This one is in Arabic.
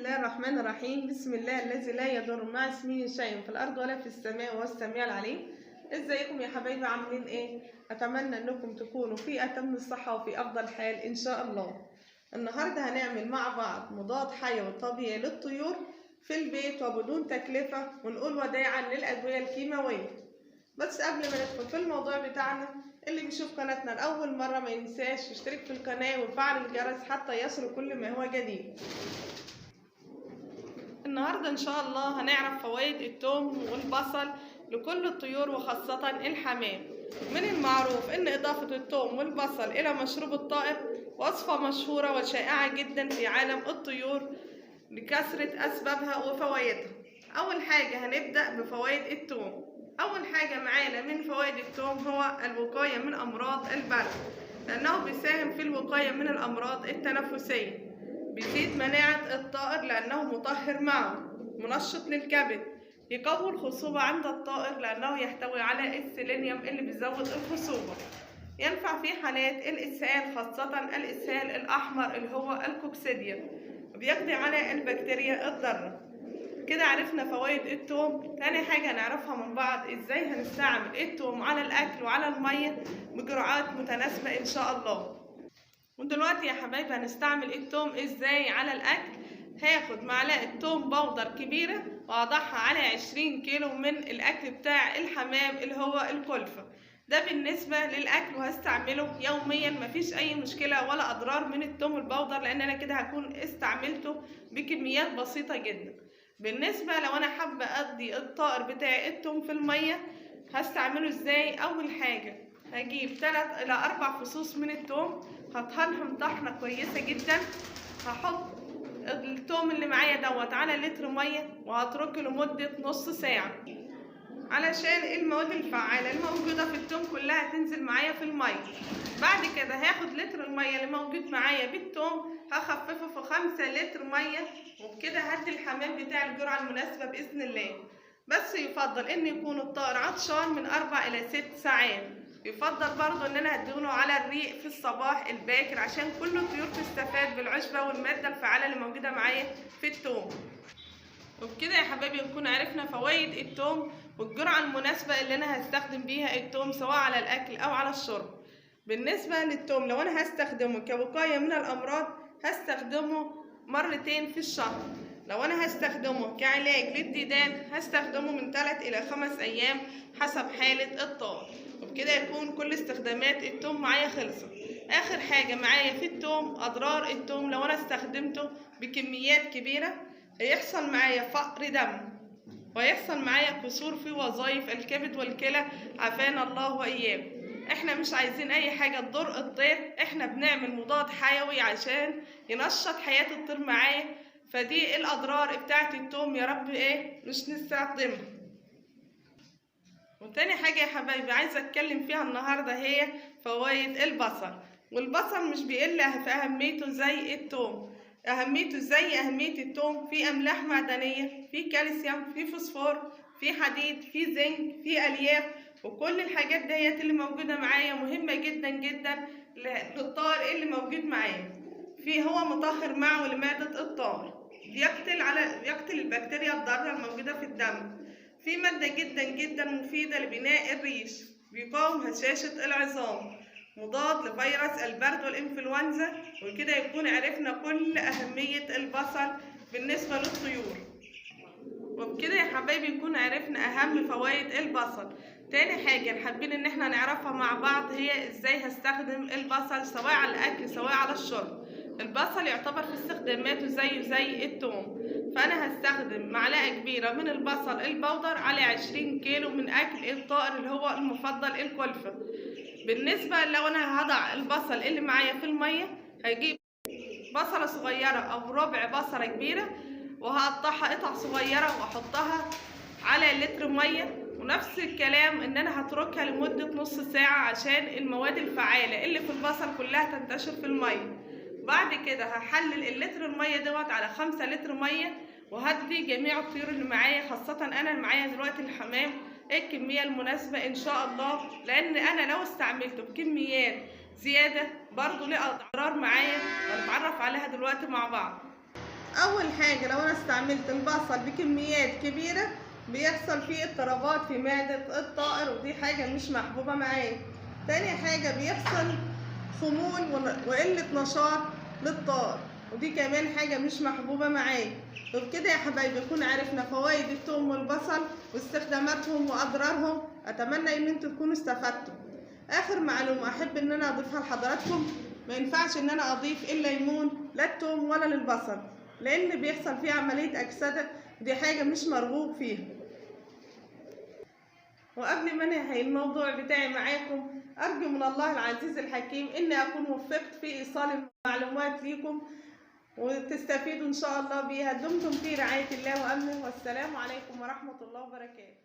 الله الرحمن الرحيم. بسم الله الذي لا يضر مع اسمه شيء في الارض ولا في السماء وهو السميع العليم. ازيكم يا حبايبي؟ عاملين ايه؟ اتمنى انكم تكونوا في اتم الصحه وفي افضل حال ان شاء الله. النهارده هنعمل مع بعض مضاد حيوي طبيعي للطيور في البيت وبدون تكلفه، ونقول وداعا للادويه الكيماويه. بس قبل ما ندخل في الموضوع بتاعنا، اللي بيشوف قناتنا لأول مرة ما ينساش يشترك في القناة ويفعل الجرس حتى يصل كل ما هو جديد. النهاردة إن شاء الله هنعرف فوائد الثوم والبصل لكل الطيور وخاصة الحمام. من المعروف إن إضافة الثوم والبصل إلى مشروب الطائر وصفة مشهورة وشائعة جدا في عالم الطيور لكثرة أسبابها وفوائدها. أول حاجة هنبدأ بفوائد الثوم. أول حاجة معانا من فوائد الثوم هو الوقاية من أمراض البرد، لأنه بيساهم في الوقاية من الأمراض التنفسية. بيزيد مناعة الطائر لأنه مطهر معه، منشط للكبد. يقوي الخصوبة عند الطائر لأنه يحتوي على السيلينيوم اللي بيزود الخصوبة. ينفع في حالات الإسهال، خاصة الإسهال الأحمر اللي هو الكوكسيديا، وبيقضي على البكتيريا الضارة. كده عرفنا فوائد الثوم. تاني حاجة نعرفها من بعض ازاي هنستعمل الثوم على الأكل وعلى المية بجرعات متناسبة إن شاء الله. ودلوقتي يا حبايبي هنستعمل الثوم ازاي على الأكل. هاخد معلقة ثوم بودر كبيرة وأضعها على 20 كيلو من الأكل بتاع الحمام اللي هو الكلفة. ده بالنسبة للأكل، وهستعمله يوميا، مفيش أي مشكلة ولا أضرار من الثوم البودر، لأن أنا كده هكون استعملته بكميات بسيطة جدا. بالنسبة لو أنا حابة أقضي الطائر بتاعي الثوم في المية، هستعمله ازاي؟ أول حاجة هجيب 3 إلى 4 فصوص من الثوم، هطحنهم طحنة كويسة جدا. هحط الثوم اللي معايا دوت على لتر مية وهتركه لمدة نص ساعة علشان المواد الفعالة الموجودة في الثوم كلها تنزل معايا في المية. بعد كده هاخد لتر المية اللي موجود معايا بالثوم، هخففه في 5 لتر مية، وبكده هدي الحمام بتاع الجرعة المناسبة بإذن الله. بس يفضل ان يكون الطائر عطشان من 4 إلى 6 ساعات. يفضل برضو ان انا هديله على الريق في الصباح الباكر عشان كل الطيور تستفاد بالعشبة والمادة الفعالة اللي موجودة معايا في الثوم. وبكده يا حبايبي نكون عرفنا فوائد الثوم والجرعة المناسبة اللي انا هستخدم بيها الثوم سواء على الاكل او على الشرب. بالنسبة للثوم، لو انا هستخدمه كوقاية من الامراض هستخدمه مرتين في الشهر. لو انا هستخدمه كعلاج للديدان هستخدمه من 3 إلى 5 أيام حسب حالة الطائر. وبكده يكون كل استخدامات الثوم معايا خلصت. اخر حاجة معايا في الثوم اضرار الثوم. لو انا استخدمته بكميات كبيرة هيحصل معايا فقر دم، ويحصل معايا قصور في وظائف الكبد والكلى، عافانا الله واياكم. احنا مش عايزين اي حاجة تضر الطير، احنا بنعمل مضاد حيوي عشان ينشط حياة الطير معايا. فدي الاضرار بتاعت الثوم، يا رب مش نستخدمها. وتاني حاجة يا حبايبي عايزة اتكلم فيها النهاردة هي فوائد البصل. والبصل مش بيقل في اهميته زي الثوم. اهميته زي اهمية الثوم، في املاح معدنية، في كالسيوم، في فوسفور، في حديد، في زنك، في الياف. وكل الحاجات ديت اللي موجودة معايا مهمة جدا جدا للطائر اللي موجود معايا. هو مطهر معه لمعدة الطائر، بيقتل البكتيريا الضارة الموجودة في الدم. في مادة جدا جدا مفيدة لبناء الريش، بيقاوم هشاشة العظام، مضاد لفيروس البرد والإنفلونزا. وكده يكون عرفنا كل أهمية البصل بالنسبة للطيور. وبكده يا حبايبي يكون عرفنا أهم فوائد البصل. تاني حاجة حابين إن احنا نعرفها مع بعض هي ازاي هستخدم البصل سواء على الأكل سواء على الشرب. البصل يعتبر في استخداماته زي الثوم، فأنا هستخدم معلقة كبيرة من البصل البودر على 20 كيلو من أكل الطائر اللي هو المفضل الكلفة. بالنسبة لو أنا هضع البصل اللي معايا في المية، هجيب بصلة صغيرة أو ربع بصلة كبيرة وهقطعها قطع صغيرة وأحطها على لتر مية. ونفس الكلام ان انا هتركها لمدة نص ساعة عشان المواد الفعالة اللي في البصل كلها تنتشر في المية. بعد كده هحلل اللتر المية دوت على 5 لتر مية، وهدي جميع الطيور اللي معايا، خاصة انا اللي معايا دلوقتي الحمام، الكمية المناسبة ان شاء الله. لان انا لو استعملته بكميات زيادة برضو ليه اضرار معايا، هنتعرف عليها دلوقتي مع بعض. اول حاجه لو انا استعملت البصل بكميات كبيره بيحصل فيه اضطرابات في معده الطائر، ودي حاجه مش محبوبه معايا. تاني حاجه بيحصل خمول وقله نشاط للطائر، ودي كمان حاجه مش محبوبه معايا. وبكده يا حبايبي نكون عرفنا فوائد الثوم والبصل واستخداماتهم واضرارهم. اتمنى ان انتوا تكونوا استفدتوا. اخر معلومه احب ان انا اضيفها لحضراتكم، ما ينفعش ان انا اضيف الليمون لا الثوم ولا للبصل، لان بيحصل فيه عمليه اكسده، ودي حاجه مش مرغوب فيها. وقبل ما انهي الموضوع بتاعي معاكم، ارجو من الله العزيز الحكيم اني اكون وفقت في ايصال المعلومات ليكم وتستفيدوا ان شاء الله بيها. دمتم في رعايه الله وامنه، والسلام عليكم ورحمه الله وبركاته.